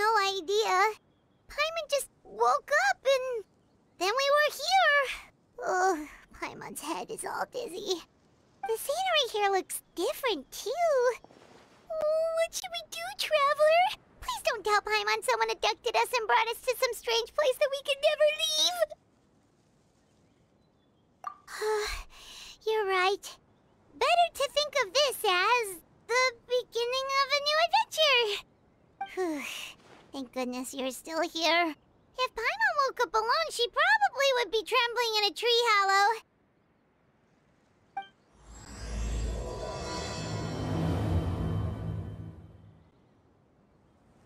no idea. Paimon just woke up and then we were here. Oh, Paimon's head is all dizzy. The scenery here looks different, too. Oh, what should we do, Traveler? Please don't tell Paimon someone abducted us and brought us to some strange place that we can never leave. You're right. Better to think of this as the beginning of a new adventure. Thank goodness you're still here. If Paimon woke up alone, she probably would be trembling in a tree hollow.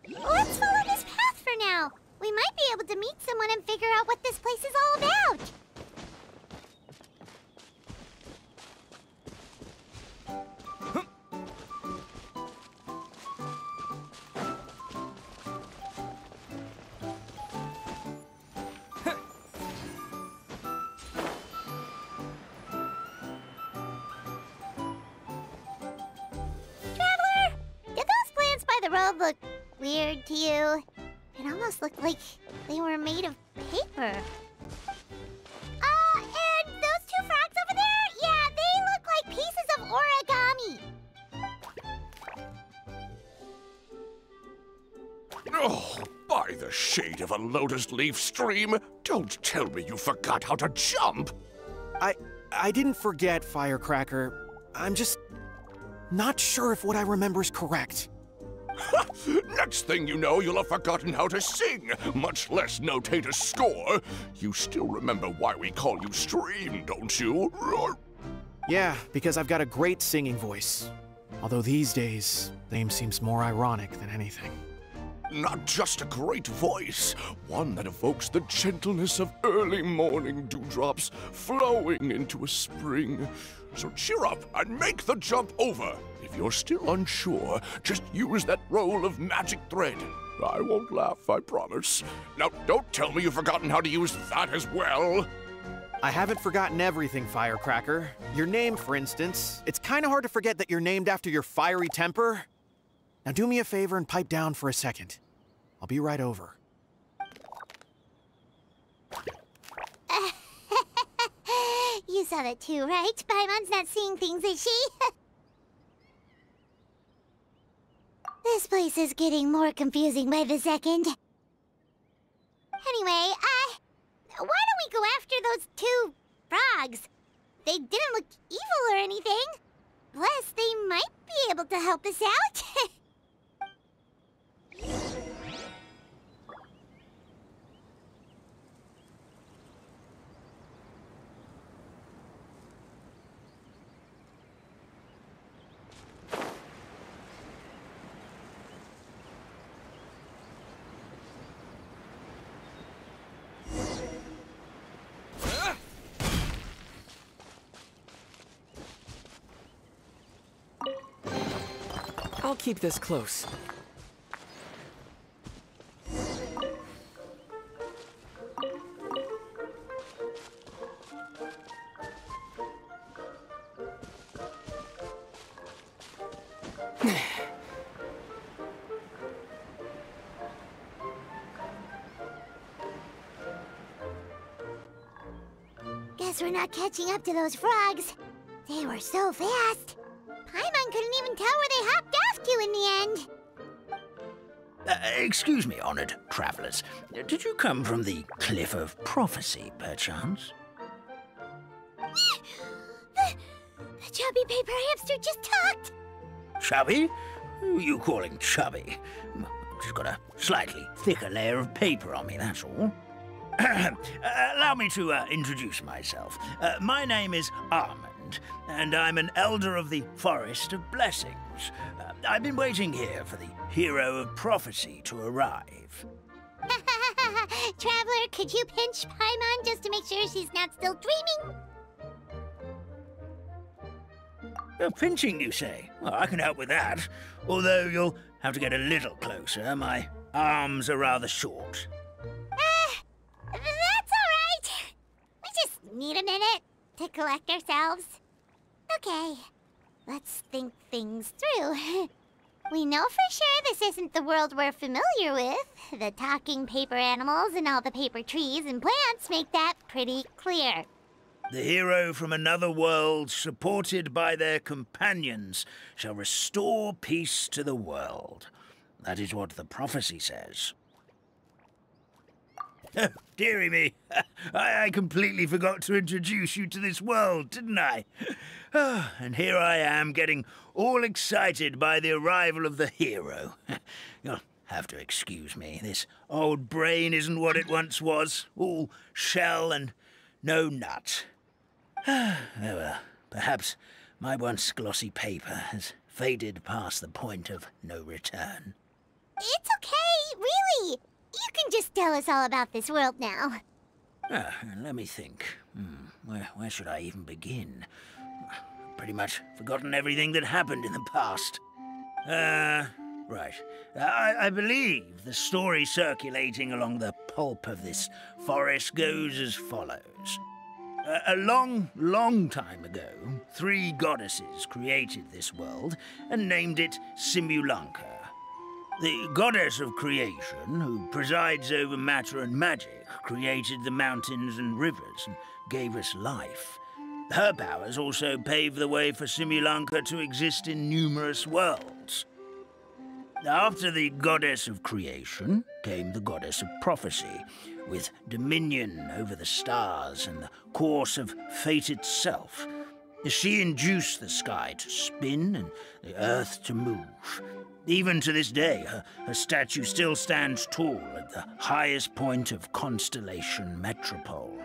Let's follow this path for now. We might be able to meet someone and figure out what this place is all about. Traveler, did those plants by the road look weird to you? It almost looked like they were made of paper. And those two frogs over there? Yeah, they look like pieces of origami. Oh, by the shade of a lotus leaf stream, don't tell me you forgot how to jump. I didn't forget, Firecracker. I'm just not sure if what I remember is correct. Next thing you know, you'll have forgotten how to sing, much less notate a score. You still remember why we call you Stream, don't you? Yeah, because I've got a great singing voice. Although these days, name seems more ironic than anything. Not just a great voice, one that evokes the gentleness of early morning dewdrops flowing into a spring. So cheer up and make the jump over. If you're still unsure, just use that roll of magic thread. I won't laugh, I promise. Now, don't tell me you've forgotten how to use that as well. I haven't forgotten everything, Firecracker. Your name, for instance. It's kind of hard to forget that you're named after your fiery temper. Now do me a favor and pipe down for a second. I'll be right over. You saw that too, right? Paimon's not seeing things, is she? This place is getting more confusing by the second. Anyway, why don't we go after those two frogs? They didn't look evil or anything. Plus, they might be able to help us out. I'll keep this close. Guess we're not catching up to those frogs. They were so fast. Paimon couldn't even tell where they hopped off to in the end. Excuse me, honored travelers. Did you come from the Cliff of Prophecy, perchance? The chubby paper hamster just talked. Chubby? Who are you calling chubby? Just got a slightly thicker layer of paper on me, that's all. Allow me to introduce myself. My name is Armand, and I'm an elder of the Forest of Blessings. I've been waiting here for the hero of prophecy to arrive. Traveler, could you pinch Paimon just to make sure she's not still dreaming? Pinching, you say? Well, I can help with that. Although you'll have to get a little closer. My arms are rather short. That's all right. We just need a minute to collect ourselves. Okay, let's think things through. We know for sure this isn't the world we're familiar with. The talking paper animals and all the paper trees and plants make that pretty clear. The hero from another world, supported by their companions, shall restore peace to the world. That is what the prophecy says. Oh, dearie me. I completely forgot to introduce you to this world, didn't I? Oh, and here I am, getting all excited by the arrival of the hero. You'll have to excuse me. This old brain isn't what it once was. All shell and no nut. Oh well, perhaps my once glossy paper has faded past the point of no return. It's okay, really. You can just tell us all about this world now. Let me think. Where should I even begin? Pretty much forgotten everything that happened in the past. Right. I believe the story circulating along the pulp of this forest goes as follows. A long, long time ago, 3 goddesses created this world and named it Simulanka. The goddess of creation, who presides over matter and magic, created the mountains and rivers and gave us life. Her powers also paved the way for Simulanka to exist in numerous worlds. After the goddess of creation came the goddess of prophecy, with dominion over the stars and the course of fate itself. She induced the sky to spin and the earth to move. Even to this day, her statue still stands tall at the highest point of Constellation Metropole.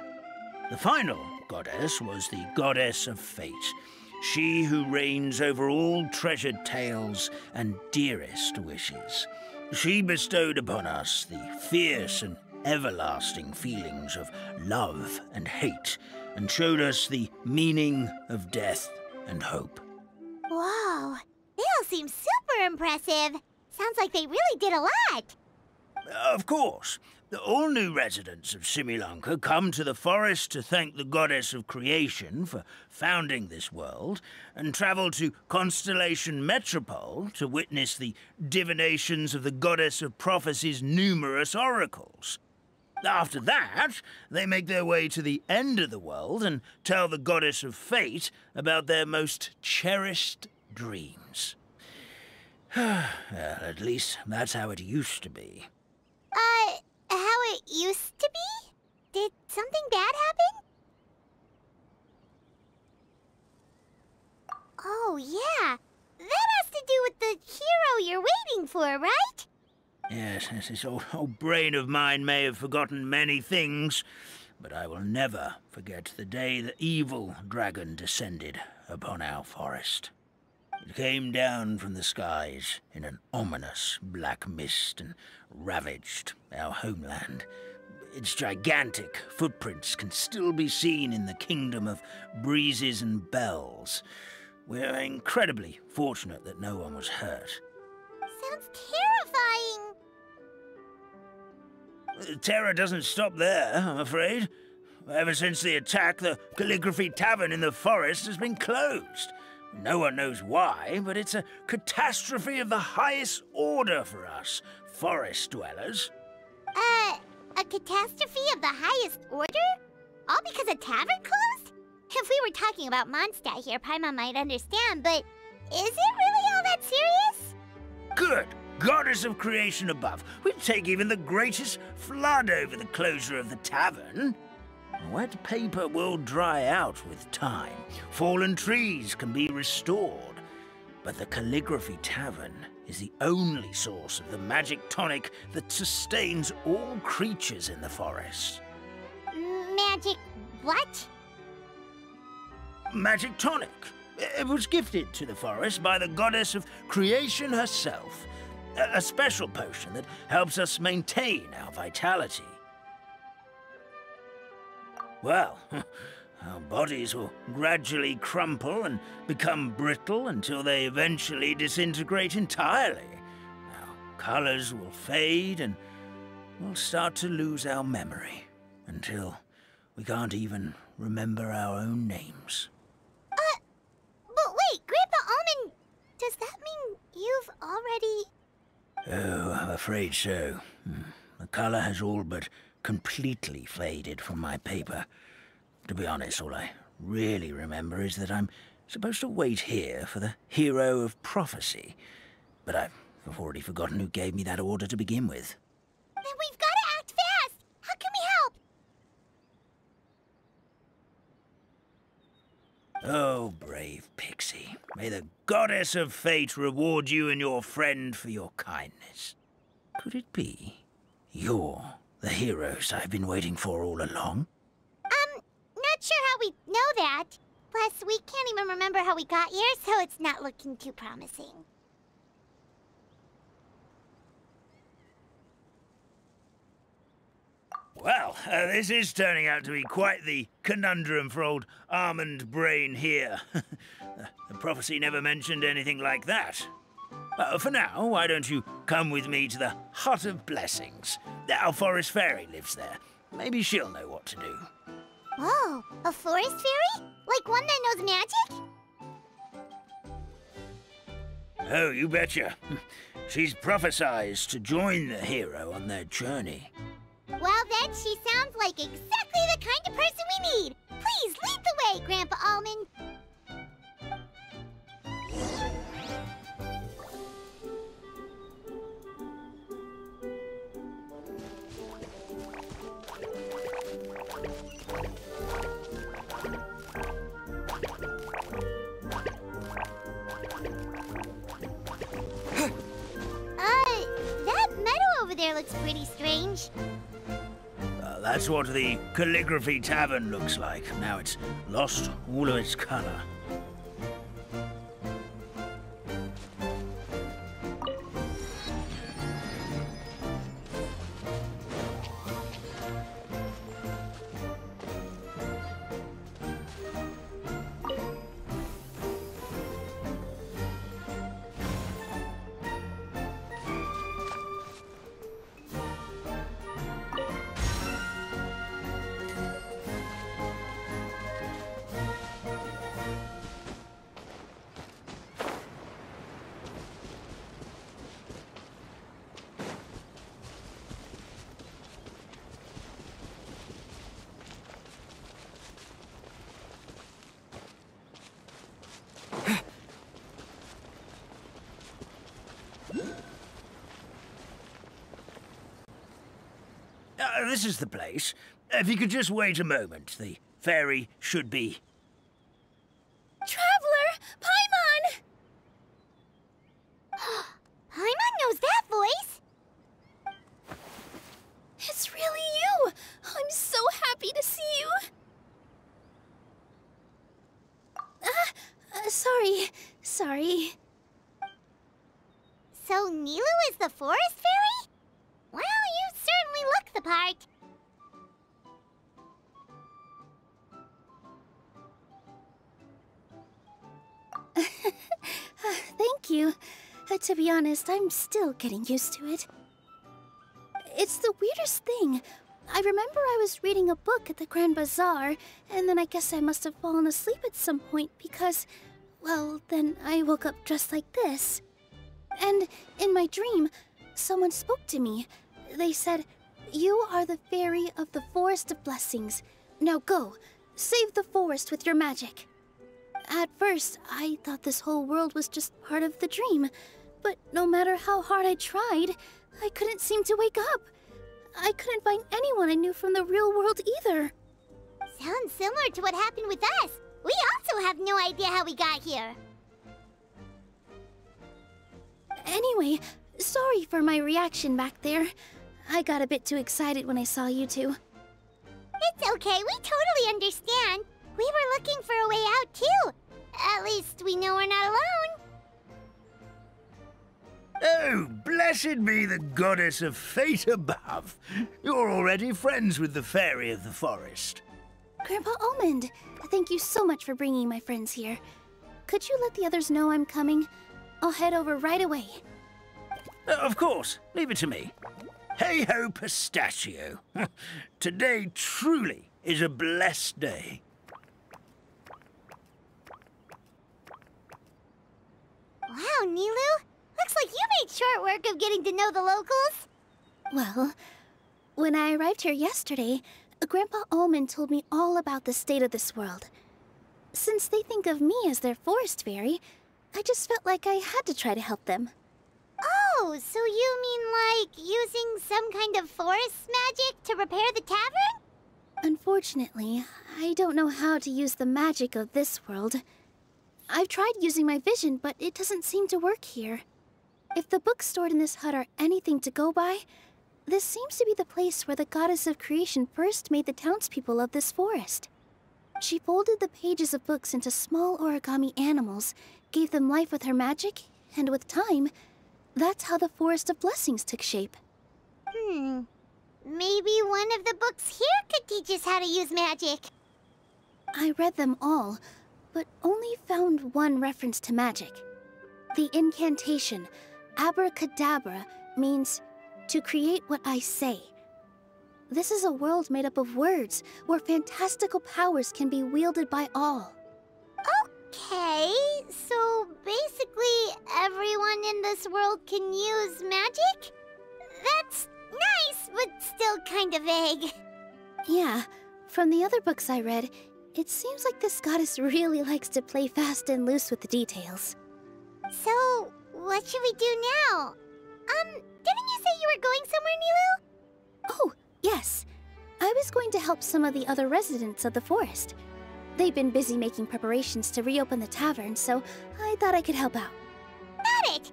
The final goddess was the goddess of fate, she who reigns over all treasured tales and dearest wishes. She bestowed upon us the fierce and everlasting feelings of love and hate, and showed us the meaning of death and hope. Whoa, they all seem super impressive. Sounds like they really did a lot. Of course. All new residents of Simulanka come to the forest to thank the goddess of creation for founding this world, and travel to Constellation Metropole to witness the divinations of the goddess of prophecy's numerous oracles. After that, they make their way to the end of the world and tell the goddess of fate about their most cherished dreams. Well, at least that's how it used to be. How it used to be? Did something bad happen? Oh, yeah. That has to do with the hero you're waiting for, right? Yes, this old brain of mine may have forgotten many things, but I will never forget the day the evil dragon descended upon our forest. It came down from the skies in an ominous black mist and ravaged our homeland. Its gigantic footprints can still be seen in the kingdom of breezes and bells. We're incredibly fortunate that no one was hurt. Sounds terrifying. The terror doesn't stop there, I'm afraid. Ever since the attack, the Calligraphy Tavern in the forest has been closed. No one knows why, but it's a catastrophe of the highest order for us, forest dwellers. A catastrophe of the highest order? All because a tavern closed? If we were talking about Mondstadt here, Paimon might understand, but is it really all that serious? Good. Goddess of creation above. We'd take even the greatest flood over the closure of the tavern. Wet paper will dry out with time. Fallen trees can be restored. But the Calligraphy Tavern is the only source of the magic tonic that sustains all creatures in the forest. Magic what? Magic tonic. It was gifted to the forest by the goddess of creation herself. A special potion that helps us maintain our vitality. Well, our bodies will gradually crumple and become brittle until they eventually disintegrate entirely. Our colors will fade and we'll start to lose our memory until we can't even remember our own names. But wait, Grandpa Almond, does that mean you've already already? Oh, I'm afraid so. The color has all but completely faded from my paper. To be honest, all I really remember is that I'm supposed to wait here for the hero of prophecy. But I've already forgotten who gave me that order to begin with. Then we've got to act fast! How can we help? Oh, brave Pixie. May the goddess of fate reward you and your friend for your kindness. Could it be you're the heroes I've been waiting for all along? Not sure how we know that. Plus, we can't even remember how we got here, so it's not looking too promising. Well, this is turning out to be quite the conundrum for old Almond Brain here. The prophecy never mentioned anything like that. For now, why don't you come with me to the Hut of Blessings? Our forest fairy lives there. Maybe she'll know what to do. Whoa, a forest fairy? Like one that knows magic? Oh, you betcha. She's prophesized to join the hero on their journey. Well then, she sounds like exactly the kind of person we need. Please lead the way, Grandpa Almond. That meadow over there looks pretty strange. That's what the Calligraphy Tavern looks like. Now it's lost all of its color. This is the place. If you could just wait a moment, the fairy should be... Traveler! Paimon! Paimon knows that voice! It's really you! I'm so happy to see you! Sorry. So Nilu is the forest fairy? Well, you certainly look the part. Thank you. To be honest, I'm still getting used to it. It's the weirdest thing. I remember I was reading a book at the Grand Bazaar, and then I guess I must have fallen asleep at some point because, well, then I woke up dressed like this. And in my dream, someone spoke to me. They said, "You are the fairy of the Forest of Blessings. Now go, save the forest with your magic." At first, I thought this whole world was just part of the dream, but no matter how hard I tried, I couldn't seem to wake up. I couldn't find anyone I knew from the real world either. Sounds similar to what happened with us. We also have no idea how we got here. Anyway, sorry for my reaction back there. I got a bit too excited when I saw you two. It's okay, we totally understand. We were looking for a way out too. At least we know we're not alone. Oh, blessed be the goddess of fate above. You're already friends with the fairy of the forest. Grandpa Almond, thank you so much for bringing my friends here. Could you let the others know I'm coming? I'll head over right away. Of course, leave it to me. Hey-ho, pistachio. Today truly is a blessed day. Wow, Nilu. Looks like you short work of getting to know the locals? Well, when I arrived here yesterday, Grandpa Almond told me all about the state of this world. Since they think of me as their forest fairy, I just felt like I had to try to help them. Oh, so you mean like using some kind of forest magic to repair the tavern? Unfortunately, I don't know how to use the magic of this world. I've tried using my vision, but it doesn't seem to work here. If the books stored in this hut are anything to go by, this seems to be the place where the goddess of creation first made the townspeople of this forest. She folded the pages of books into small origami animals, gave them life with her magic, and with time, that's how the Forest of Blessings took shape. Maybe one of the books here could teach us how to use magic. I read them all, but only found one reference to magic. The incantation, abracadabra, means to create what I say. This is a world made up of words, where fantastical powers can be wielded by all. Okay, so basically everyone in this world can use magic? That's nice, but still kind of vague. Yeah, from the other books I read, it seems like this goddess really likes to play fast and loose with the details. So, what should we do now? Didn't you say you were going somewhere, Nilu? Oh, yes. I was going to help some of the other residents of the forest. They've been busy making preparations to reopen the tavern, so I thought I could help out. Got it!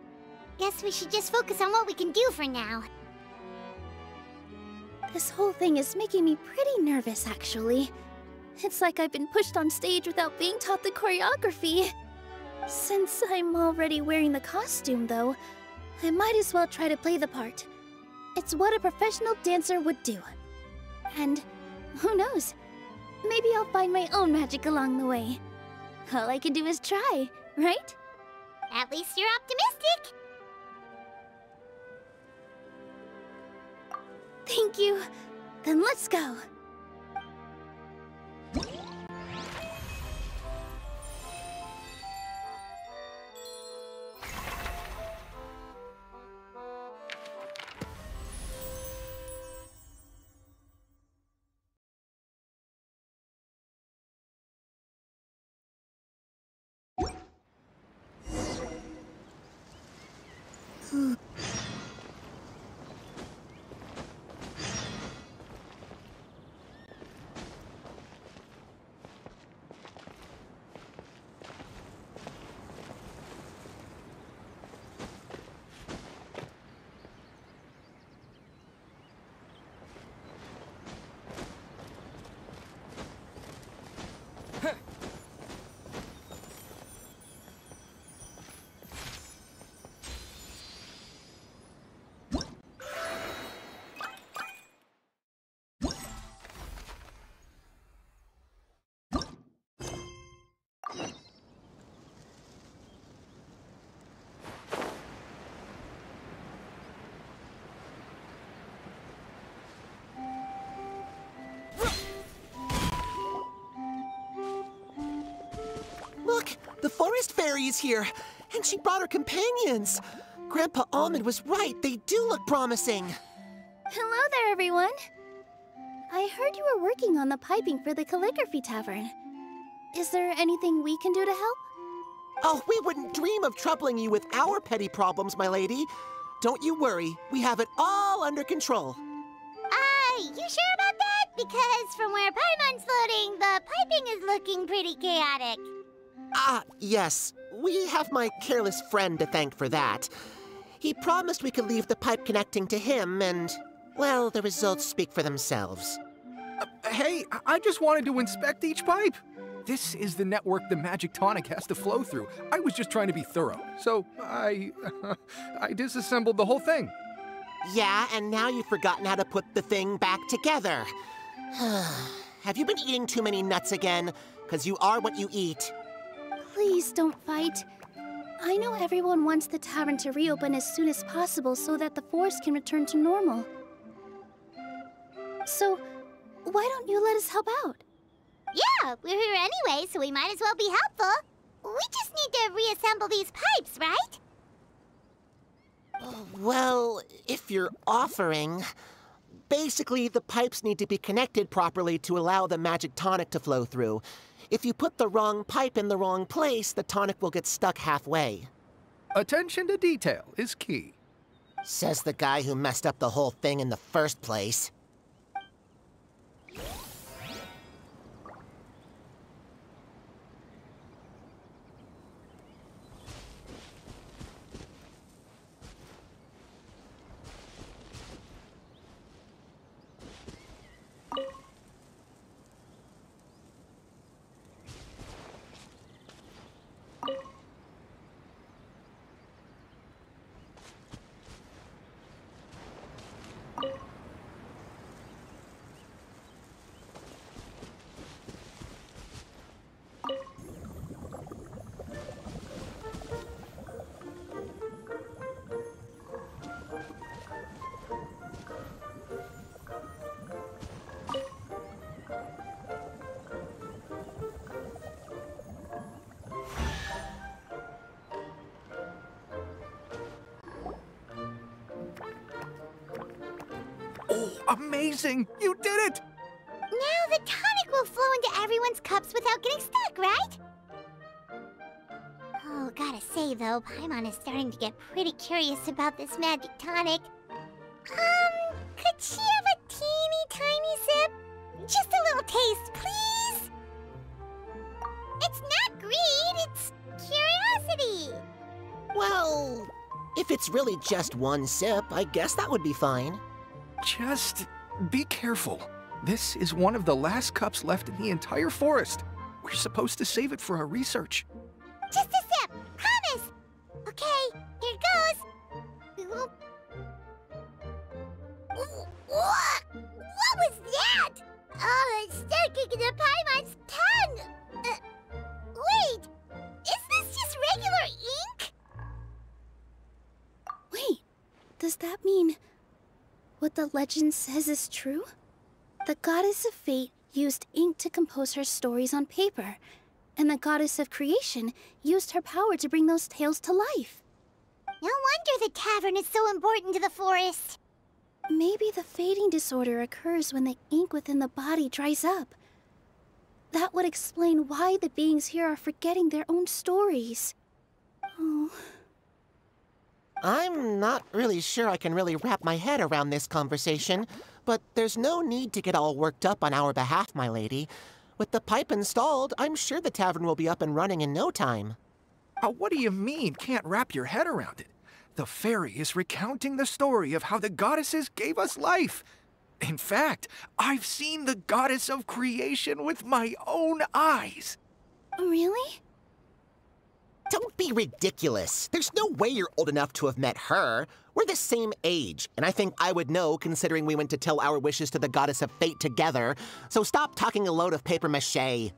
Guess we should just focus on what we can do for now. This whole thing is making me pretty nervous, actually. It's like I've been pushed on stage without being taught the choreography. Since I'm already wearing the costume, though, I might as well try to play the part. It's what a professional dancer would do. And who knows? Maybe I'll find my own magic along the way. All I can do is try, right? At least you're optimistic. Thank you. Then let's go. Look, the forest fairy is here, and she brought her companions. Grandpa Almond was right. They do look promising. Hello there, everyone. I heard you were working on the piping for the calligraphy tavern. Is there anything we can do to help? Oh, we wouldn't dream of troubling you with our petty problems, my lady. Don't you worry. We have it all under control. You sure about that? Because from where Paimon's floating, the piping is looking pretty chaotic. Ah, yes. We have my careless friend to thank for that. He promised we could leave the pipe connecting to him, and, well, the results speak for themselves. Hey, I just wanted to inspect each pipe. This is the network the magic tonic has to flow through. I was just trying to be thorough, so I disassembled the whole thing. Yeah, and now you've forgotten how to put the thing back together. Have you been eating too many nuts again? 'Cause you are what you eat. Please don't fight. I know everyone wants the tavern to reopen as soon as possible so that the forest can return to normal. So, why don't you let us help out? Yeah, we're here anyway, so we might as well be helpful. We just need to reassemble these pipes, right? Well, if you're offering... Basically, the pipes need to be connected properly to allow the magic tonic to flow through. If you put the wrong pipe in the wrong place, the tonic will get stuck halfway. Attention to detail is key. Says the guy who messed up the whole thing in the first place. Oh, amazing! You did it! Now the tonic will flow into everyone's cups without getting stuck, right? Oh, gotta say though, Paimon is starting to get pretty curious about this magic tonic. Could she have a teeny tiny sip? Just a little taste, please? It's not greed, it's curiosity. Well, if it's really just one sip, I guess that would be fine. Just be careful. This is one of the last cups left in the entire forest. We're supposed to save it for our research. Just a sip, promise. Okay, here it goes. What was that? Oh, it's sticking to Paimon's tongue. Wait, is this just regular ink? Wait, does that mean what the legend says is true? The goddess of fate used ink to compose her stories on paper, and the goddess of creation used her power to bring those tales to life. No wonder the tavern is so important to the forest. Maybe the fading disorder occurs when the ink within the body dries up. That would explain why the beings here are forgetting their own stories. Oh. I'm not really sure I can really wrap my head around this conversation, but there's no need to get all worked up on our behalf, my lady. With the pipe installed, I'm sure the tavern will be up and running in no time. What do you mean, can't wrap your head around it? The fairy is recounting the story of how the goddesses gave us life. In fact, I've seen the goddess of creation with my own eyes. Really? Don't be ridiculous. There's no way you're old enough to have met her. We're the same age, and I think I would know considering we went to tell our wishes to the goddess of fate together. So stop talking a load of papier-mâché.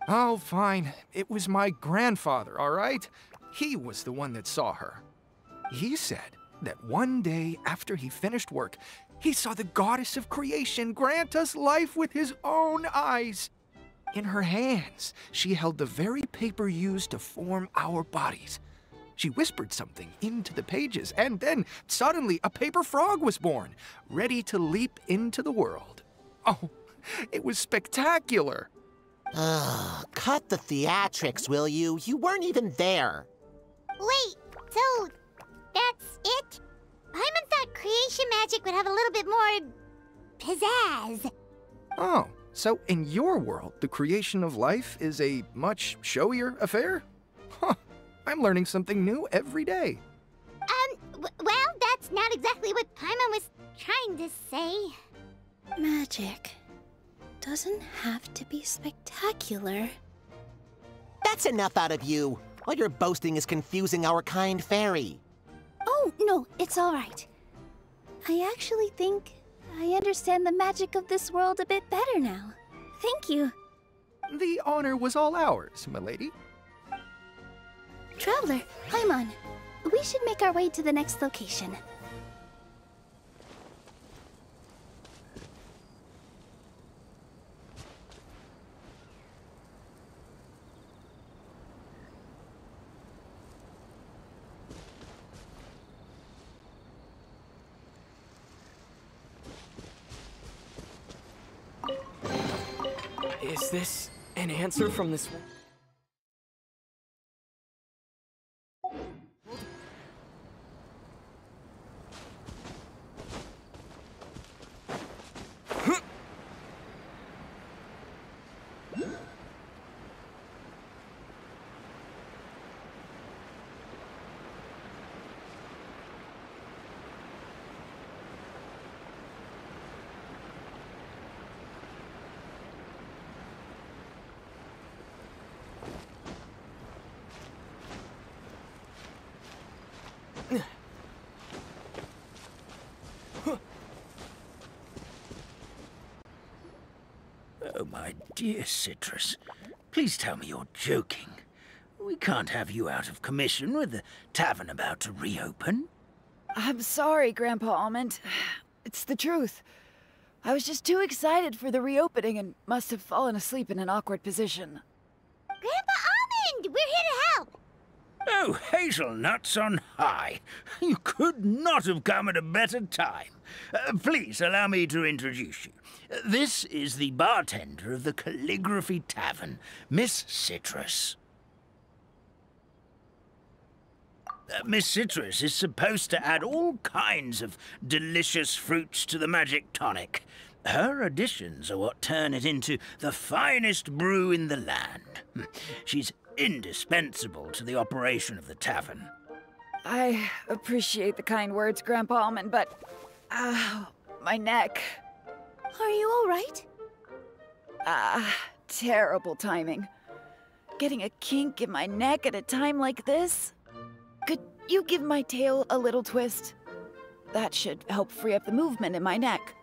Oh, fine. It was my grandfather, all right? He was the one that saw her. He said that one day after he finished work, he saw the goddess of creation grant us life with his own eyes. In her hands, she held the very paper used to form our bodies. She whispered something into the pages, and then suddenly a paper frog was born, ready to leap into the world. Oh, it was spectacular. Cut the theatrics, will you? You weren't even there. Wait, so that's it? Paimon thought creation magic would have a little bit more pizzazz. Oh, so in your world, the creation of life is a much showier affair? Huh, I'm learning something new every day. Well, that's not exactly what Paimon was trying to say. Magic doesn't have to be spectacular. That's enough out of you. All your boasting is confusing our kind fairy. Oh, no, it's all right. I actually think I understand the magic of this world a bit better now. Thank you. The honor was all ours, milady. Traveler, Paimon, we should make our way to the next location. Is this an answer from this... Oh, my dear Citrus, please tell me you're joking. We can't have you out of commission with the tavern about to reopen. I'm sorry, Grandpa Almond. It's the truth. I was just too excited for the reopening and must have fallen asleep in an awkward position. Grandpa Almond! We're here to help! Oh, hazelnuts on high. You could not have come at a better time. Please allow me to introduce you. This is the bartender of the Calligraphy Tavern, Miss Citrus. Miss Citrus is supposed to add all kinds of delicious fruits to the magic tonic. Her additions are what turn it into the finest brew in the land. She's indispensable to the operation of the tavern. I appreciate the kind words, Grandpa Almond, but... my neck. Are you all right? Terrible timing. Getting a kink in my neck at a time like this? Could you give my tail a little twist? That should help free up the movement in my neck.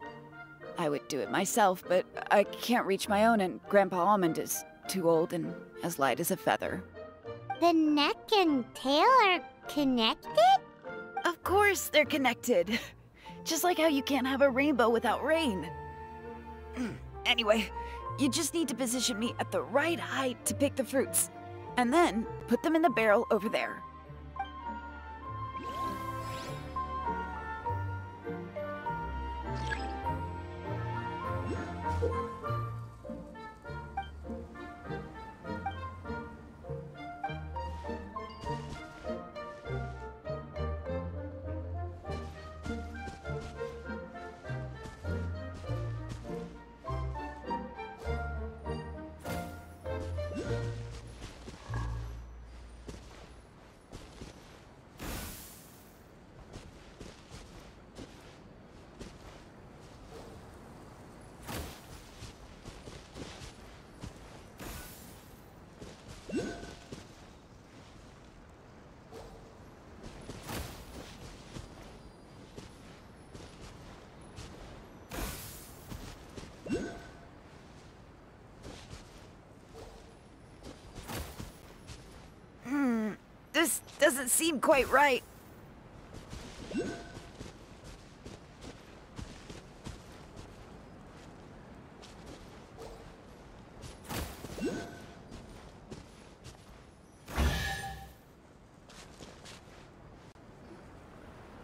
I would do it myself, but I can't reach my own, and Grandpa Almond is too old and as light as a feather. The neck and tail are connected? Of course they're connected. Just like how you can't have a rainbow without rain. Anyway, you just need to position me at the right height to pick the fruits. And then put them in the barrel over there. This doesn't seem quite right.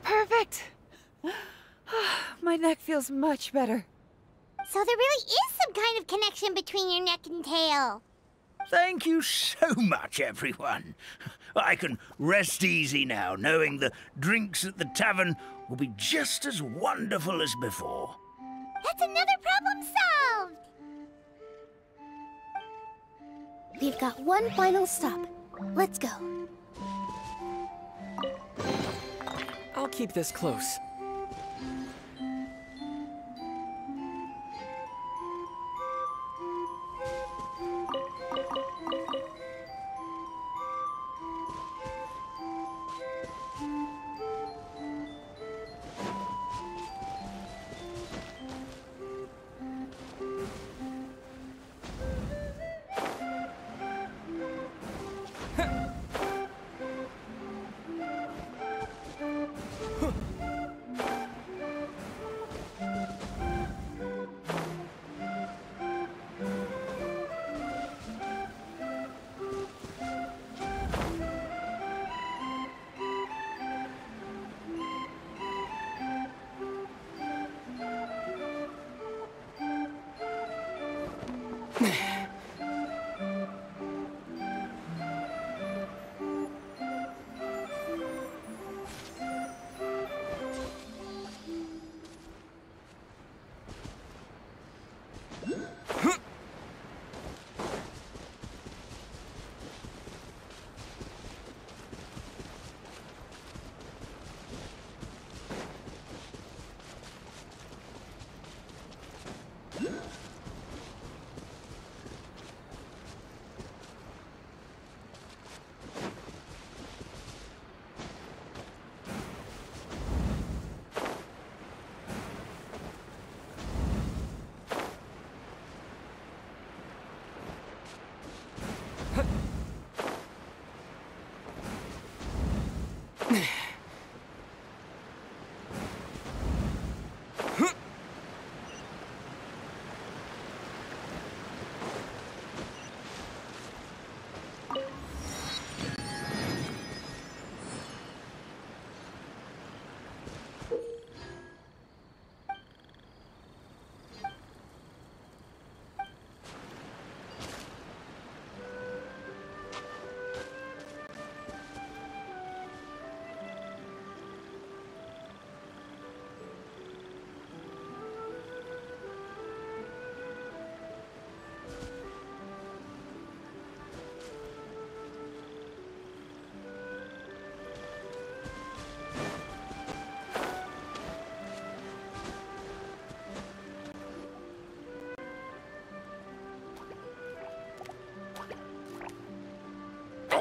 Perfect! My neck feels much better. So there really is some kind of connection between your neck and tail. Thank you so much, everyone. I can rest easy now, knowing the drinks at the tavern will be just as wonderful as before. That's another problem solved! We've got one final stop. Let's go. I'll keep this close.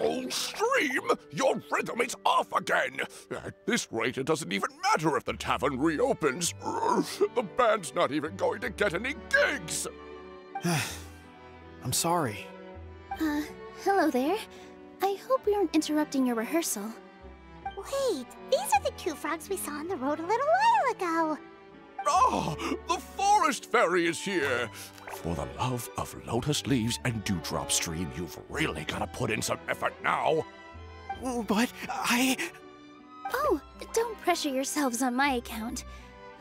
Oh, Stream! Your rhythm is off again! At this rate, it doesn't even matter if the tavern reopens. The band's not even going to get any gigs! I'm sorry. Hello there. I hope we aren't interrupting your rehearsal. Wait, these are the two frogs we saw on the road a little while ago. Ah, the forest fairy is here! For the love of lotus leaves and dewdrop, Stream, you've really got to put in some effort now. But Oh, don't pressure yourselves on my account.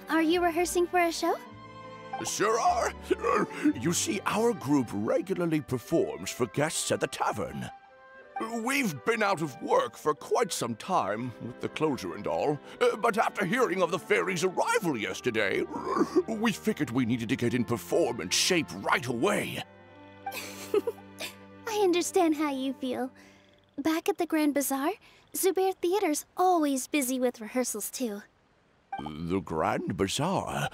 Are you rehearsing for a show? Sure are. You see, our group regularly performs for guests at the tavern. We've been out of work for quite some time, with the closure and all, but after hearing of the fairy's arrival yesterday, we figured we needed to get in performance shape right away. I understand how you feel. Back at the Grand Bazaar, Zubair Theater's always busy with rehearsals too. The Grand Bazaar?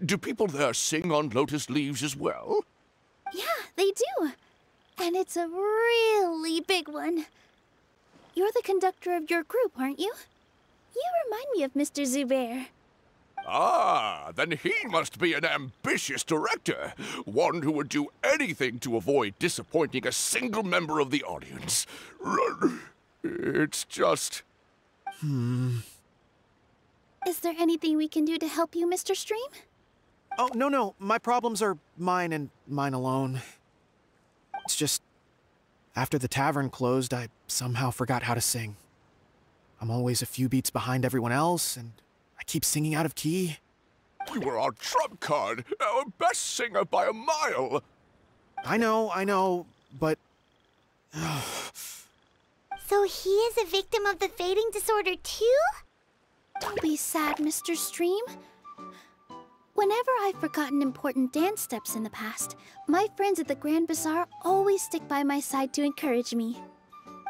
Do people there sing on lotus leaves as well? Yeah, they do. And it's a really big one. You're the conductor of your group, aren't you? You remind me of Mr. Zubair. Ah, then he must be an ambitious director. One who would do anything to avoid disappointing a single member of the audience. It's just... Is there anything we can do to help you, Mr. Stream? Oh, no. My problems are mine and mine alone. It's just, after the tavern closed, I somehow forgot how to sing. I'm always a few beats behind everyone else, and I keep singing out of key. You were our trump card, our best singer by a mile. I know, but... So he is a victim of the fading disorder too? Don't be sad, Mr. Stream. Whenever I've forgotten important dance steps in the past, my friends at the Grand Bazaar always stick by my side to encourage me.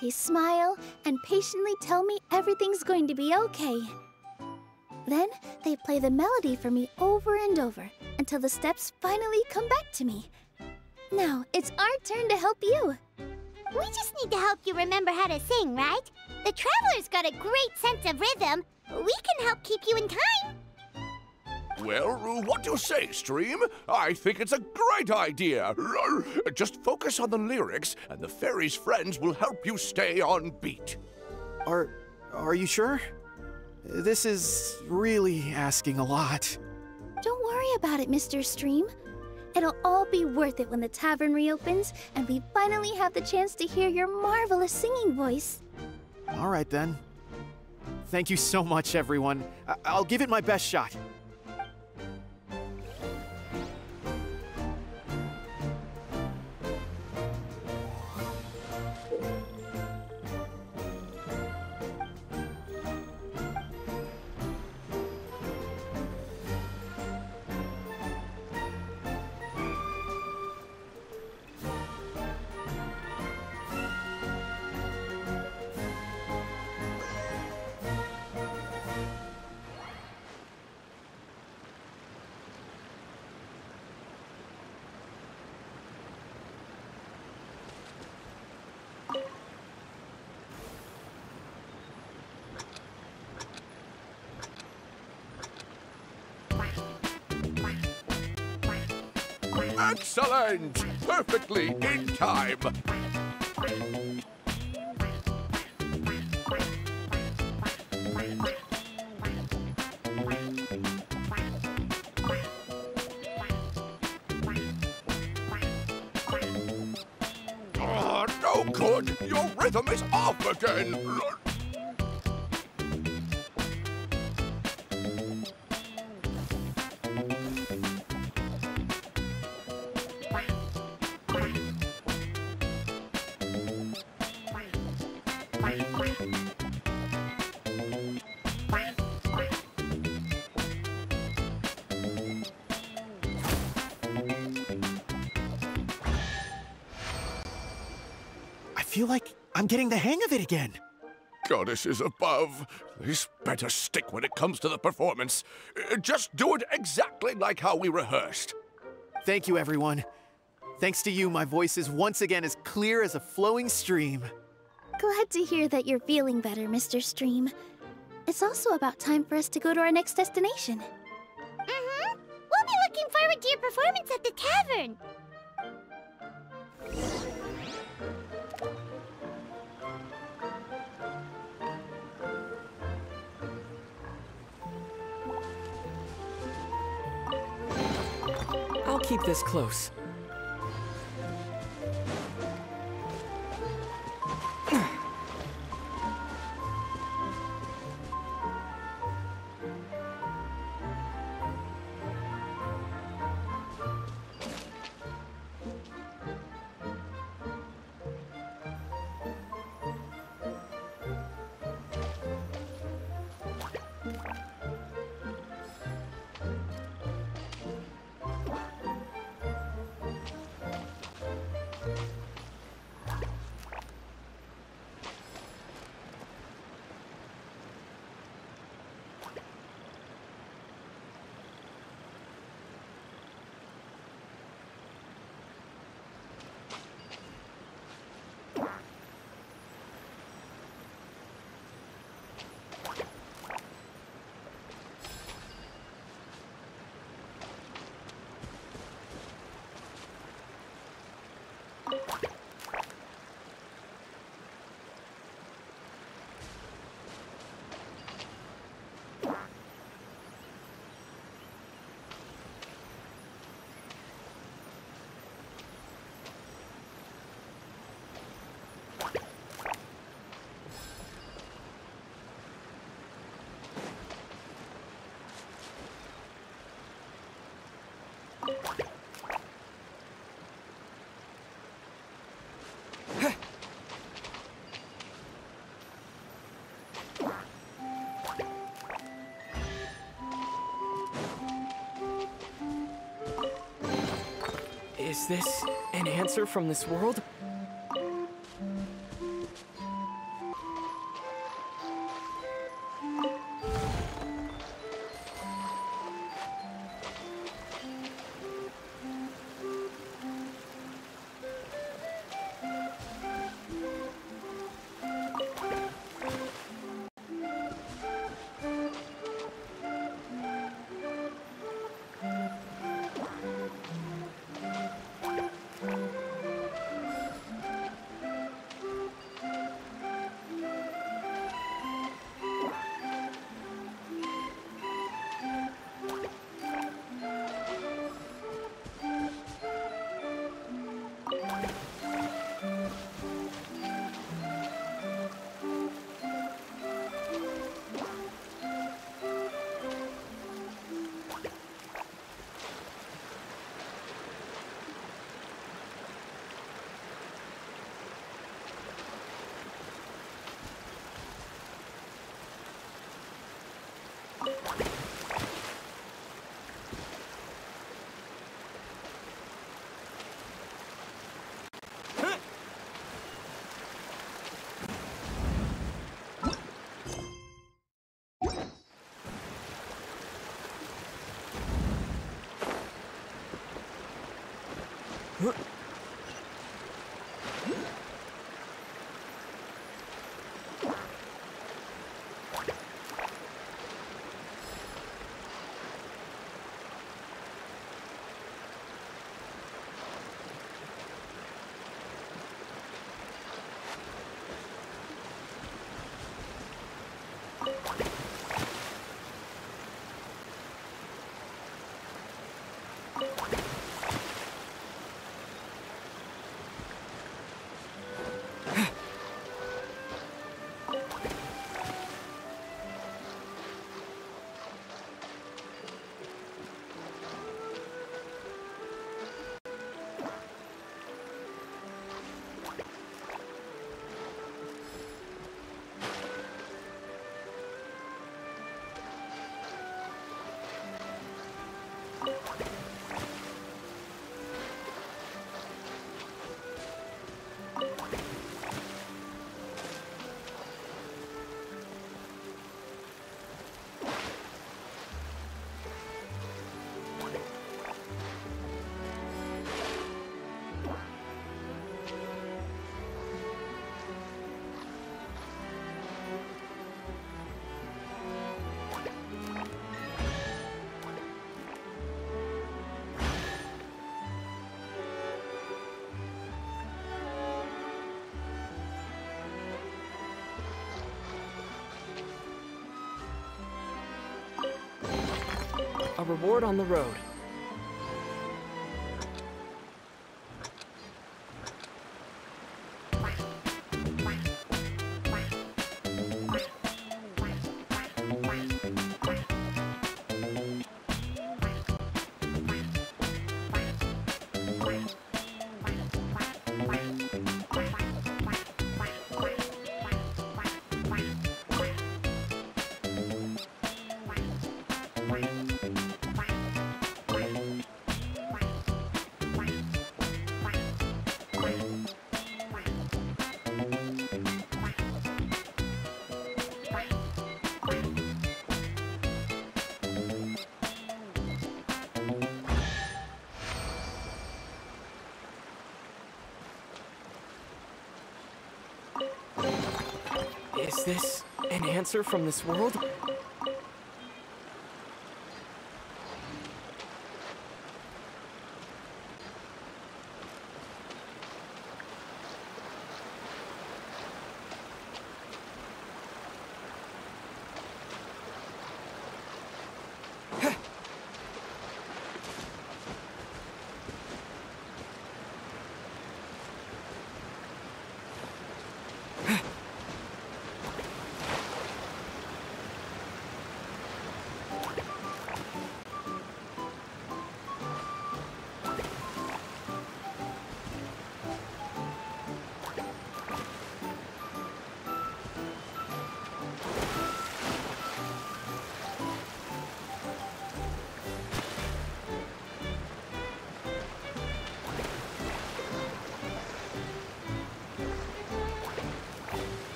They smile and patiently tell me everything's going to be okay. Then they play the melody for me over and over until the steps finally come back to me. Now it's our turn to help you. We just need to help you remember how to sing, right? The Traveler's got a great sense of rhythm. We can help keep you in time. Well, what do you say, Stream? I think it's a great idea. Just focus on the lyrics, and the fairy's friends will help you stay on beat. Are you sure? This is really asking a lot. Don't worry about it, Mr. Stream. It'll all be worth it when the tavern reopens and we finally have the chance to hear your marvelous singing voice. All right, then. Thank you so much, everyone. I'll give it my best shot. Excellent! Perfectly in time. Oh, no good! Your rhythm is off again! I feel like I'm getting the hang of it again. Goddesses above, this better stick when it comes to the performance. Just do it exactly like how we rehearsed. Thank you, everyone. Thanks to you, my voice is once again as clear as a flowing stream. Glad to hear that you're feeling better, Mr. Stream. It's also about time for us to go to our next destination. Mm-hmm. We'll be looking forward to your performance at the tavern. I'll keep this close. Is this an answer from this world? A reward on the road. Is this an answer from this world?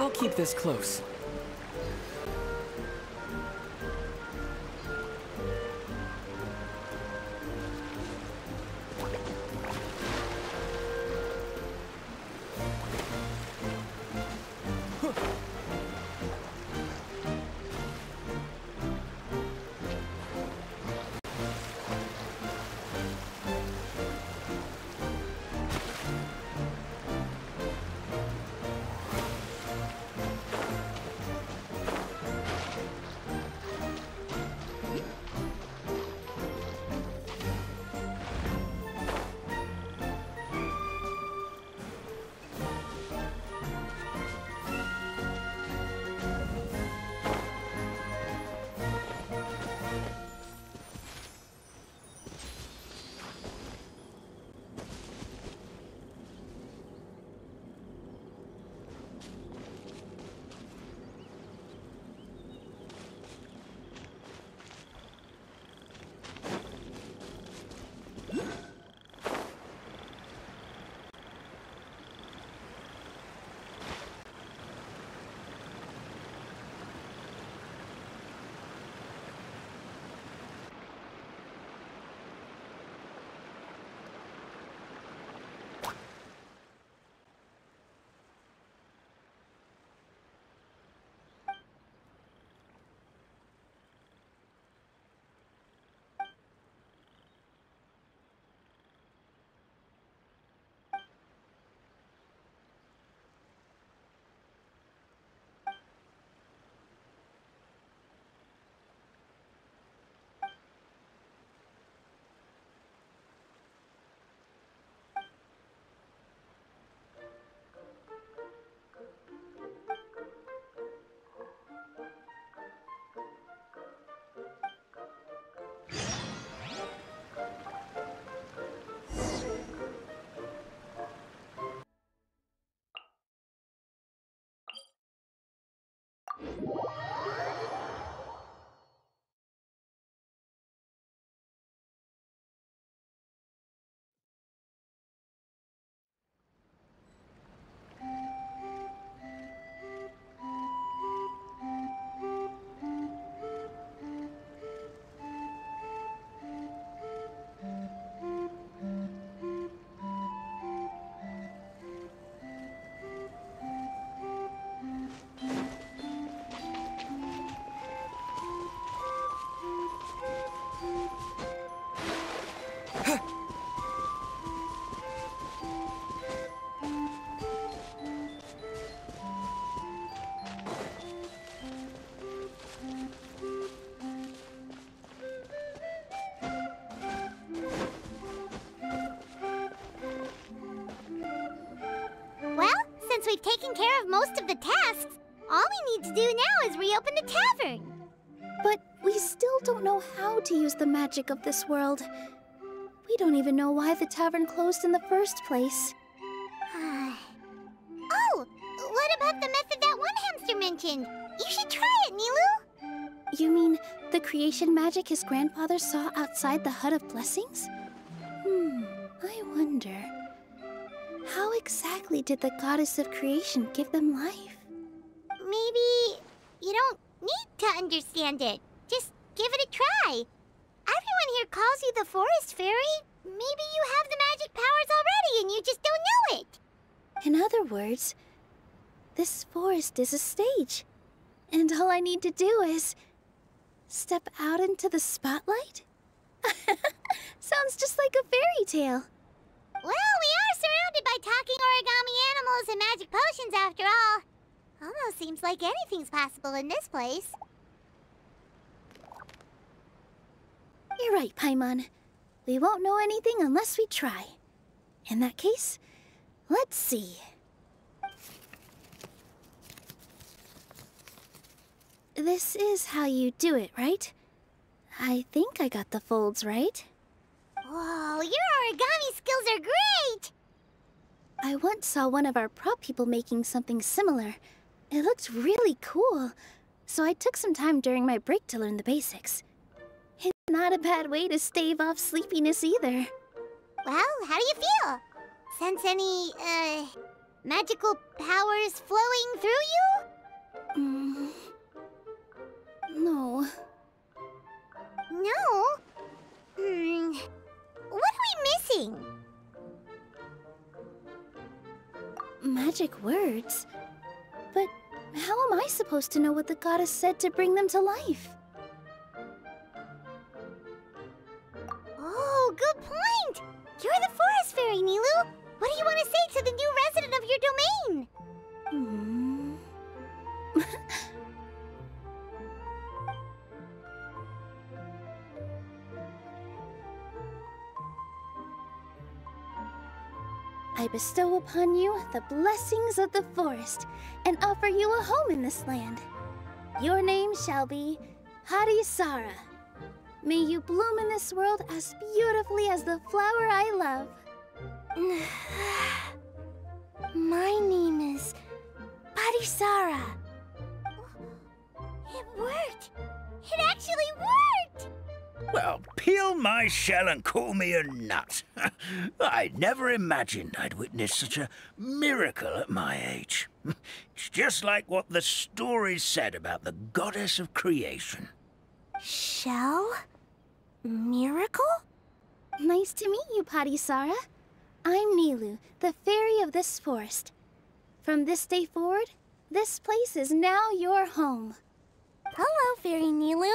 I'll keep this close. we've taken care of most of the tasks, all we need to do now is reopen the tavern. But we still don't know how to use the magic of this world. We don't even know why the tavern closed in the first place. Oh, what about the method that one hamster mentioned? You should try it, Nilu. You mean the creation magic his grandfather saw outside the Hut of Blessings? I wonder. How exactly did the goddess of creation give them life? Maybe you don't need to understand it. Just give it a try. Everyone here calls you the Forest Fairy. Maybe you have the magic powers already and you just don't know it. In other words, this forest is a stage. And all I need to do is step out into the spotlight? Sounds just like a fairy tale. Well, we are surrounded by talking origami animals and magic potions after all. Almost seems like anything's possible in this place. You're right, Paimon. We won't know anything unless we try. In that case, let's see. This is how you do it, right? I think I got the folds right. Whoa, your origami skills are great! I once saw one of our prop people making something similar. It looked really cool, so I took some time during my break to learn the basics. It's not a bad way to stave off sleepiness either. Well, how do you feel? Sense any, magical powers flowing through you? No. No? What are we missing? Magic words? But how am I supposed to know what the goddess said to bring them to life? Oh, good point! You're the Forest Fairy, Nilu! What do you want to say to the new resident of your domain? I bestow upon you the blessings of the forest and offer you a home in this land. Your name shall be Harisara. May you bloom in this world as beautifully as the flower I love. My name is Harisara. It worked! It actually worked! Well, peel my shell and call me a nut. I'd never imagined I'd witness such a miracle at my age. It's just like what the stories said about the goddess of creation. Shell? Miracle? Nice to meet you, Harisara. I'm Nilu, the fairy of this forest. From this day forward, this place is now your home. Hello, Fairy Nilu.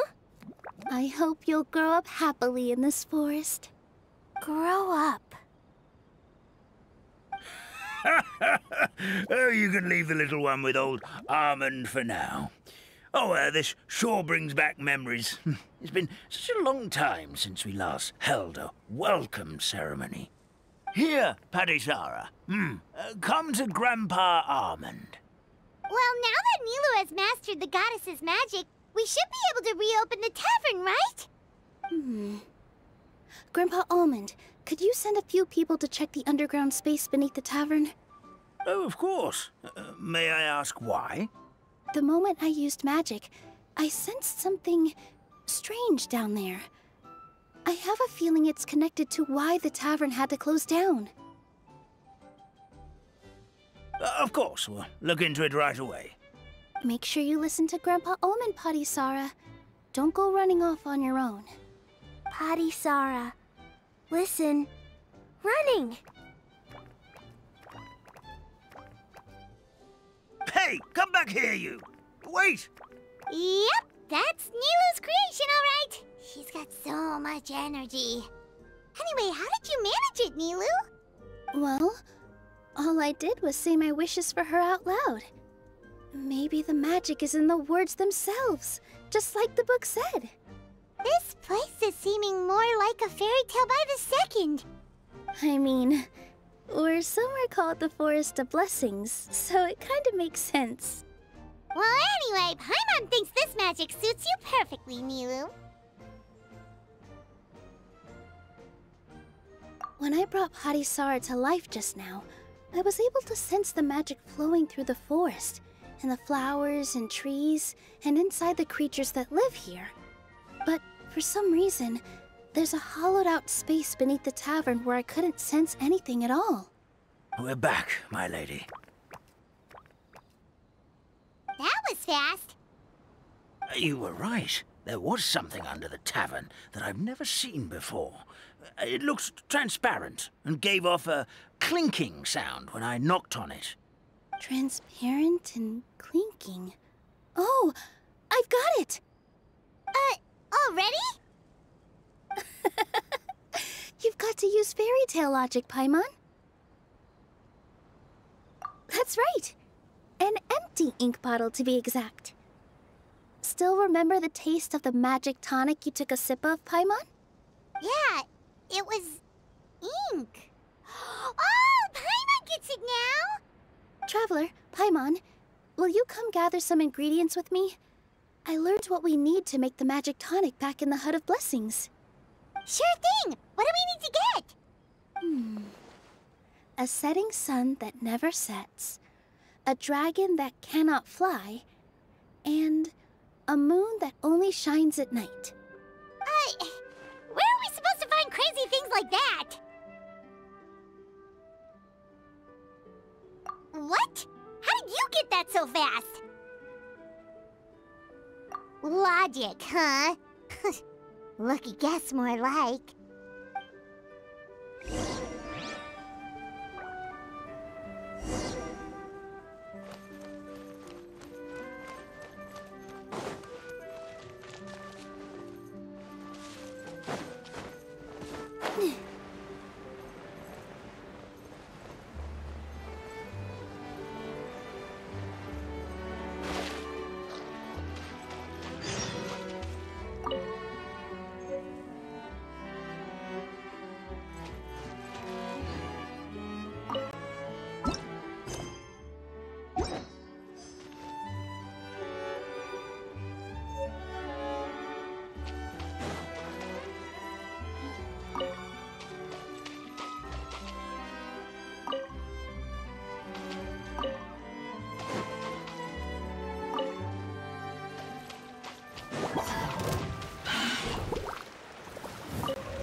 I hope you'll grow up happily in this forest. Grow up? Oh, you can leave the little one with old Almond for now. Oh, this sure brings back memories. It's been such a long time since we last held a welcome ceremony. Here, Harisara. Come to Grandpa Almond. Well, now that Nilu has mastered the goddess's magic, we should be able to reopen the tavern, right? Grandpa Almond, could you send a few people to check the underground space beneath the tavern? Oh, of course. May I ask why? The moment I used magic, I sensed something strange down there. I have a feeling it's connected to why the tavern had to close down. Of course, we'll look into it right away. Make sure you listen to Grandpa Almond, Harisara. Don't go running off on your own. Harisara, listen. Running! Hey, come back here, you! Wait! Yep, that's Nilu's creation, all right. She's got so much energy. Anyway, how did you manage it, Nilu? Well, all I did was say my wishes for her out loud. Maybe the magic is in the words themselves, just like the book said. This place is seeming more like a fairy tale by the second. I mean, Or somewhere called the Forest of Blessings, so it kind of makes sense. Well, anyway, Paimon thinks this magic suits you perfectly, Milu. When I brought Hadisara to life just now, I was able to sense the magic flowing through the forest, and the flowers and trees, and inside the creatures that live here. But for some reason, there's a hollowed-out space beneath the tavern where I couldn't sense anything at all. We're back, my lady. That was fast. You were right. There was something under the tavern that I've never seen before. It looked transparent and gave off a clinking sound when I knocked on it. Transparent and clinking. Oh, I've got it! Already? You've got to use fairy tale logic, Paimon. That's right. An empty ink bottle, to be exact. Still remember the taste of the magic tonic you took a sip of, Paimon? Yeah, it was ink. Oh, Paimon gets it now! Traveler, Paimon, will you come gather some ingredients with me? I learned what we need to make the magic tonic back in the Hut of Blessings. Sure thing! What do we need to get? A setting sun that never sets, a dragon that cannot fly, and a moon that only shines at night. Where are we supposed to find crazy things like that? What? How did you get that so fast? Logic, huh? Lucky guess, more like.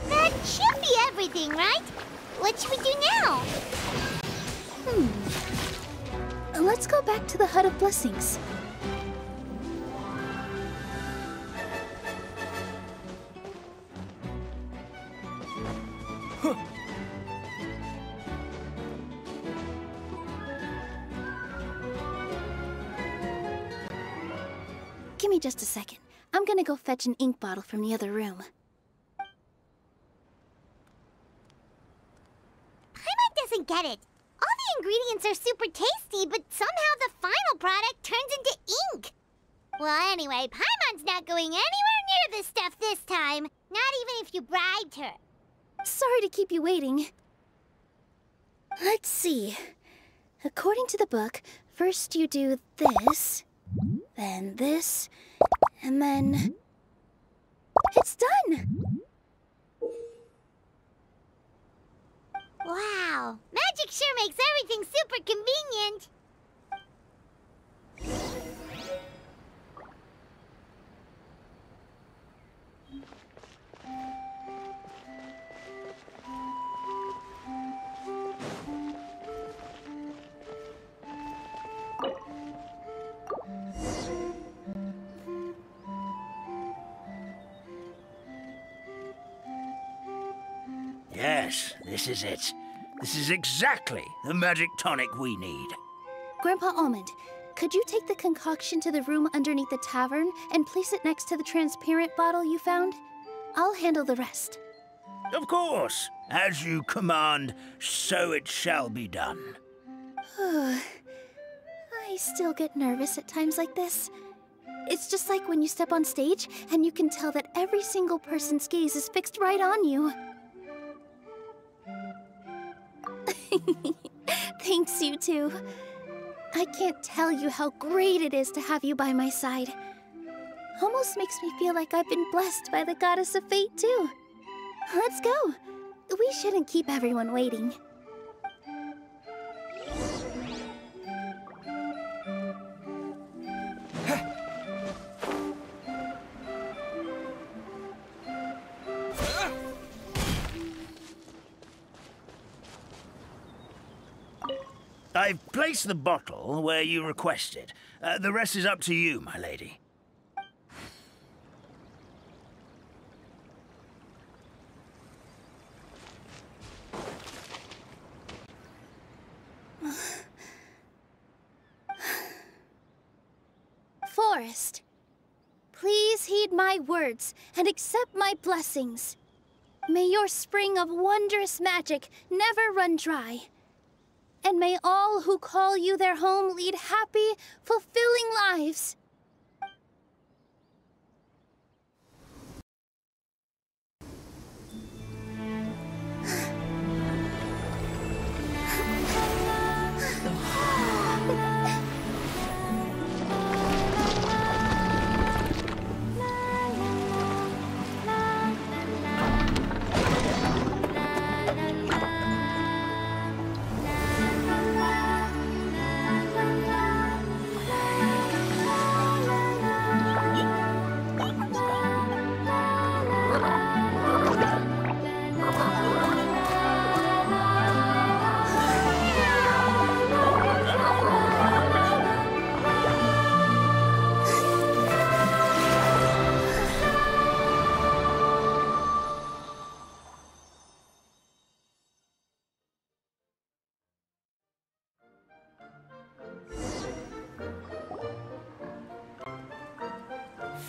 That should be everything, right? What should we do now? Let's go back to the Hut of Blessings. Give me just a second. I'm gonna go fetch an ink bottle from the other room. Paimon doesn't get it. All the ingredients are super tasty, but somehow the final product turns into ink. Well, anyway, Paimon's not going anywhere near this stuff this time. Not even if you bribed her. Sorry to keep you waiting. Let's see. According to the book, first you do this, then this, and then... It's done! Wow, magic sure makes everything super convenient. Yes, this is it. This is exactly the magic tonic we need. Grandpa Almond, could you take the concoction to the room underneath the tavern and place it next to the transparent bottle you found? I'll handle the rest. Of course. As you command, so it shall be done. I still get nervous at times like this. It's just like when you step on stage and you can tell that every single person's gaze is fixed right on you. Thanks, you two. I can't tell you how great it is to have you by my side. Almost makes me feel like I've been blessed by the Goddess of Fate, too. Let's go. We shouldn't keep everyone waiting. I've placed the bottle where you requested. The rest is up to you, my lady. Forest, please heed my words and accept my blessings. May your spring of wondrous magic never run dry. And may all who call you their home lead happy, fulfilling lives.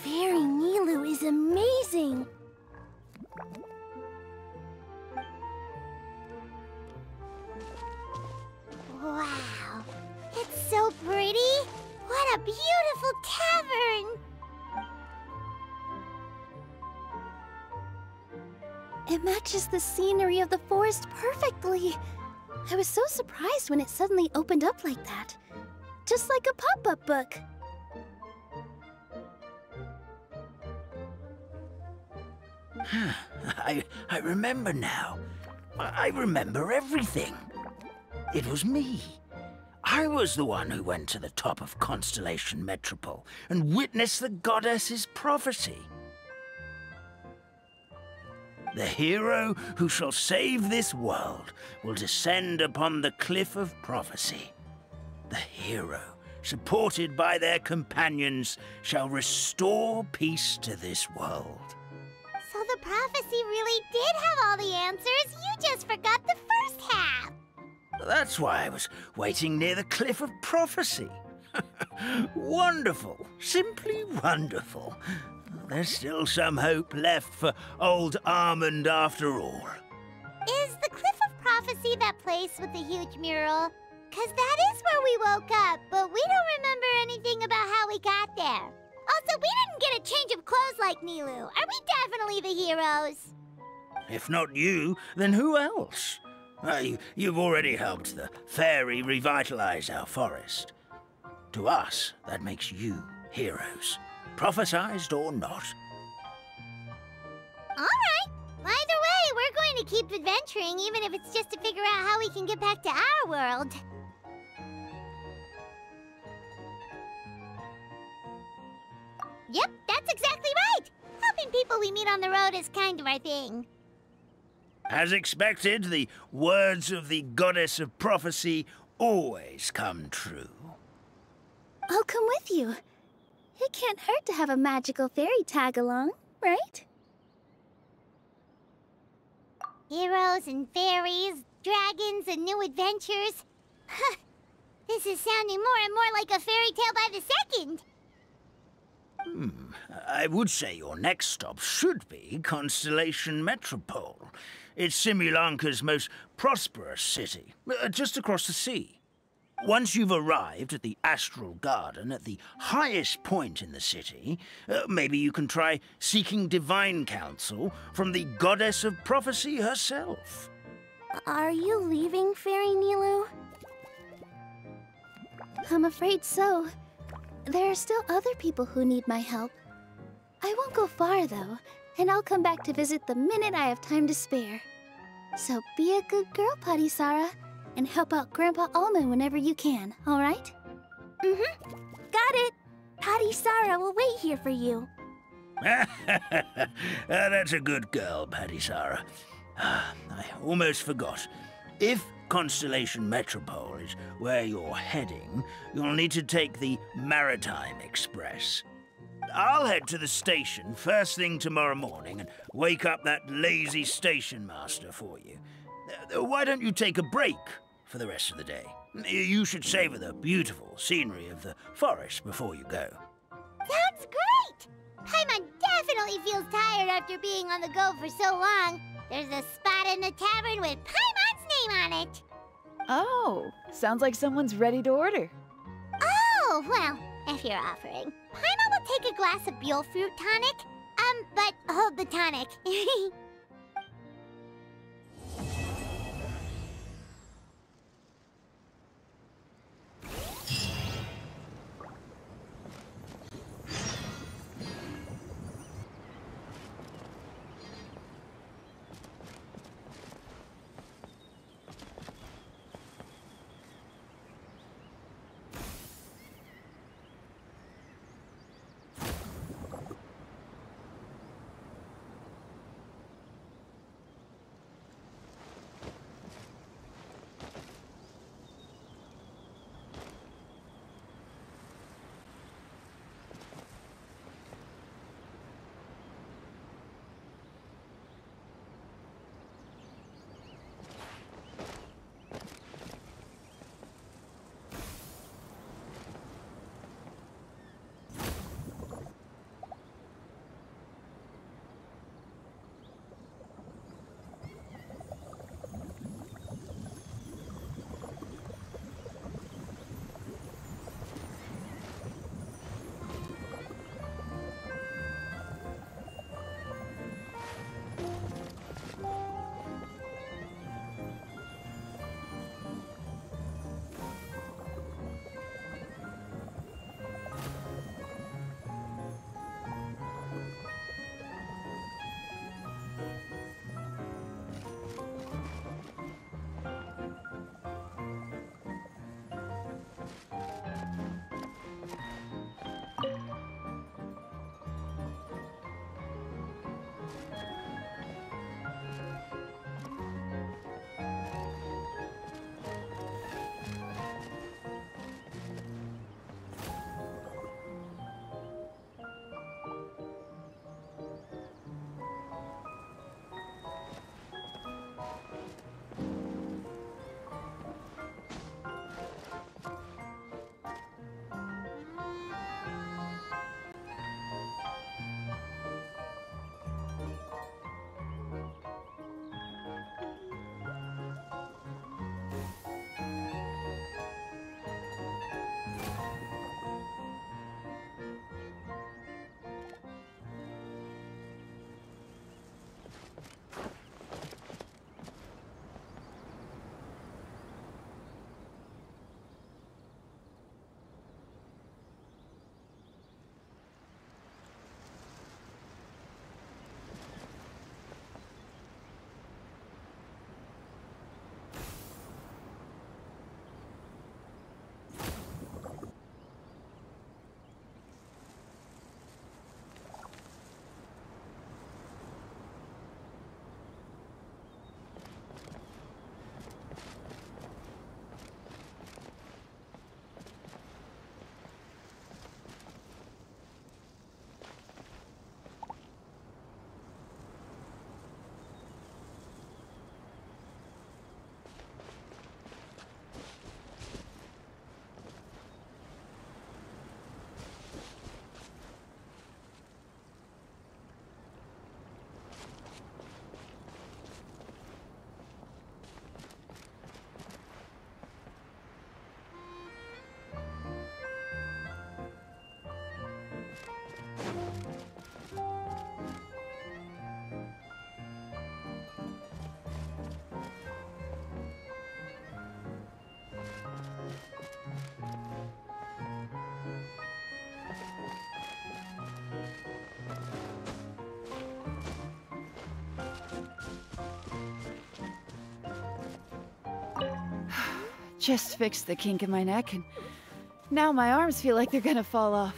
Fairy Nilu is amazing! Wow, it's so pretty! What a beautiful tavern! It matches the scenery of the forest perfectly. I was so surprised when it suddenly opened up like that. Just like a pop-up book. I remember now. I remember everything. It was me. I was the one who went to the top of Constellation Metropole and witnessed the goddess's prophecy. The hero who shall save this world will descend upon the cliff of prophecy. The hero, supported by their companions, shall restore peace to this world. So the prophecy really did have all the answers. You just forgot the first half. That's why I was waiting near the cliff of prophecy. Wonderful. Simply wonderful. There's still some hope left for old Armand after all. Is the Cliff of Prophecy that place with the huge mural? 'Cause that is where we woke up, but we don't remember anything about how we got there. Also, we didn't get a change of clothes like Nilu. Are we definitely the heroes? If not you, then who else? You've already helped the fairy revitalize our forest. To us, that makes you heroes, prophesized or not. All right. Either way, we're going to keep adventuring, even if it's just to figure out how we can get back to our world. Yep, that's exactly right. Helping people we meet on the road is kind of our thing. As expected, the words of the goddess of prophecy always come true. I'll come with you. It can't hurt to have a magical fairy tag along, right? Heroes and fairies, dragons and new adventures. This is sounding more and more like a fairy tale by the second. I would say your next stop should be Constellation Metropole. It's Simulanka's most prosperous city, just across the sea. Once you've arrived at the Astral Garden at the highest point in the city, maybe you can try seeking divine counsel from the Goddess of Prophecy herself. Are you leaving, Fairy Nilu? I'm afraid so. There are still other people who need my help. I won't go far, though, and I'll come back to visit the minute I have time to spare. So be a good girl, Patisara, and help out Grandpa Alma whenever you can, all right? Mm-hmm. Got it. Patisara will wait here for you. That's a good girl, Patisara. I almost forgot. If Constellation Metropole is where you're heading, you'll need to take the Maritime Express. I'll head to the station first thing tomorrow morning and wake up that lazy station master for you. Why don't you take a break for the rest of the day? You should savor the beautiful scenery of the forest before you go. Sounds great! Paimon definitely feels tired after being on the go for so long. There's a spot in the tavern with Paimon's name on it. Oh, sounds like someone's ready to order. Oh, well, if you're offering. Paimon will take a glass of Buell fruit tonic. But hold the tonic. Just fixed the kink in my neck, and now my arms feel like they're gonna fall off.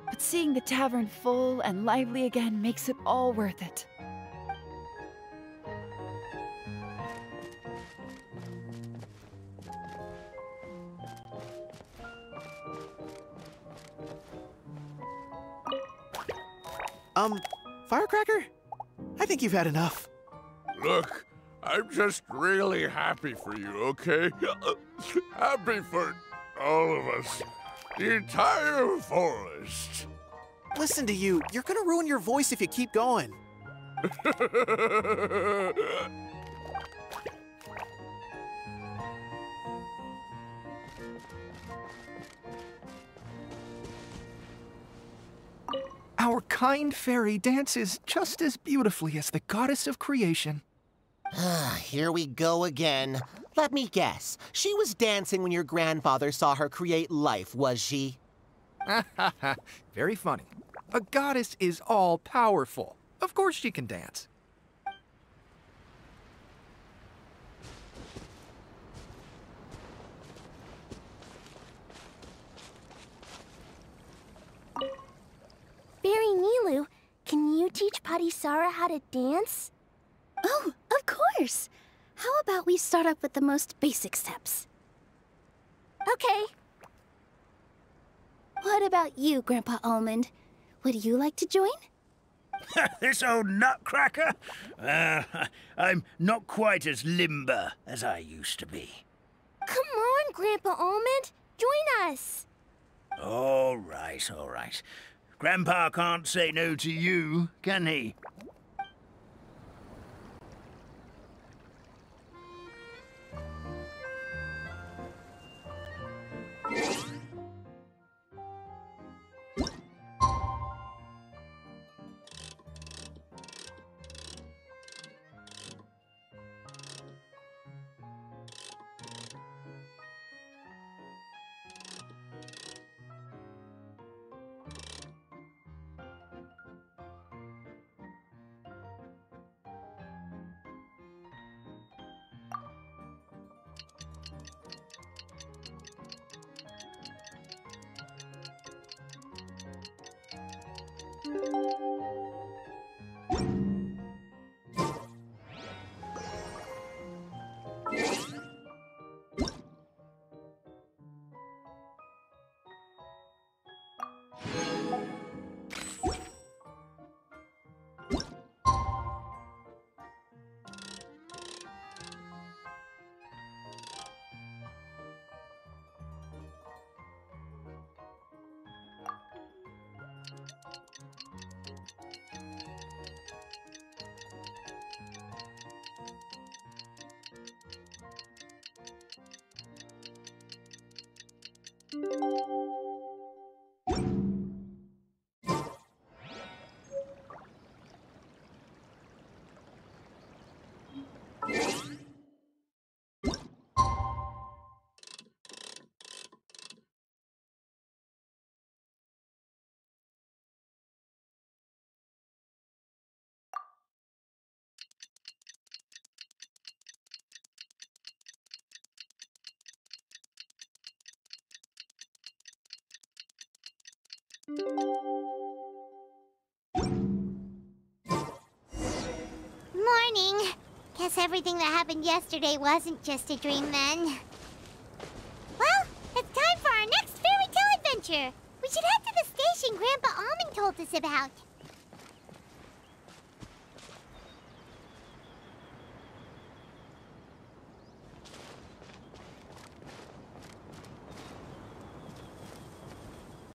But seeing the tavern full and lively again makes it all worth it. Firecracker? I think you've had enough. Look, I'm just really happy for you, okay? Happy for all of us. The entire forest. Listen to you. You're gonna ruin your voice if you keep going. Our kind fairy dances just as beautifully as the goddess of creation. Here we go again. Let me guess. She was dancing when your grandfather saw her create life, was she? Very funny. A goddess is all-powerful. Of course she can dance. Fairy Nilu, can you teach Patisara how to dance? Oh, of course! How about we start up with the most basic steps? Okay. What about you, Grandpa Almond? Would you like to join? This old nutcracker? I'm not quite as limber as I used to be. Come on, Grandpa Almond. Join us. All right, all right. Grandpa can't say no to you, can he? Morning. Guess everything that happened yesterday wasn't just a dream then. Well, it's time for our next fairy tale adventure. We should head to the station Grandpa Almond told us about.